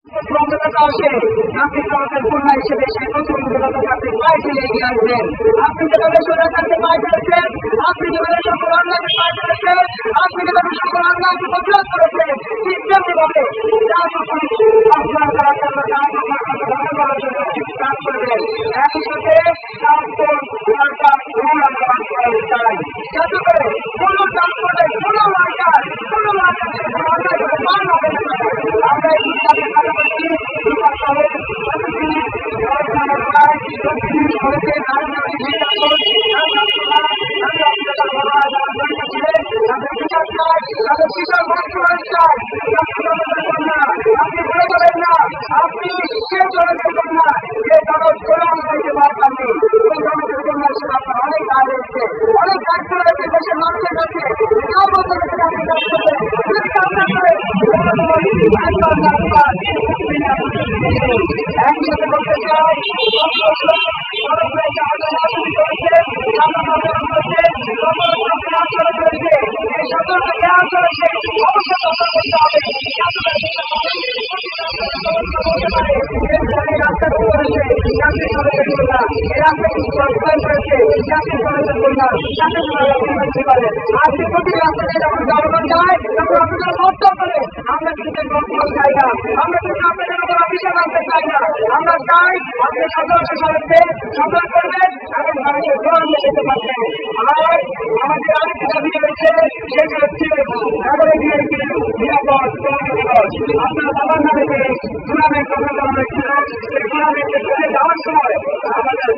প্রবণতা আসে আপনি আমাদের কন্যা হিসেবে সেই প্রতিবন্ধকতাকে আপনি পায়ে ফেলে এগিয়ে আসবেন। আপনি যেভাবে সরকারকে পায়ে ফেলেছেন, আপনি যেভাবে সকল অন্যায়কে পায়ে ফেলেছেন, আপনি যেভাবে সকল অন্যায়কে প্রতিরোধ করেছেন, ঠিক তেমনিভাবে আপনার দ্বারা করার জন্য কাজ করবেন। একই সাথে সরকার চাই যাতে করে কোনো ট্রান্সপোর্টে কোনো মার্কার আমরা এই পাশাপাশি আপনি বলে দেবেন না আপনি সে জনগণের কন্যা যে জনক গোলাম হইতে পারতাম সেই জনগণের কন্যার সাথে আপনার অনেক কাজ রয়েছে, অনেক কাজ করে রয়েছে দেশের মানুষের কাছে তাও বলতে গেছে আপনি কাজ করবেন যদি কাজ না করে একসাথে করতে চাই আমরা কিন্তু চাই না, আমরা কিন্তু আপনাদের উপর অফিসে আনতে চাই না। আমরা চাই আপনি সদস্য সদস্যে সফল করবেন এবং মানুষের গ্রহণ যেতে পারবেন। আর আমাদের আরেকটি দাবি রয়েছে, সেটি হচ্ছে নাগরিকদের নিরাপদ আপনার বাবার নামে যে টুর্নামেন্ট করা হয়েছিল সেই টুর্নামেন্টে চলে যাওয়ার সময় আমাদের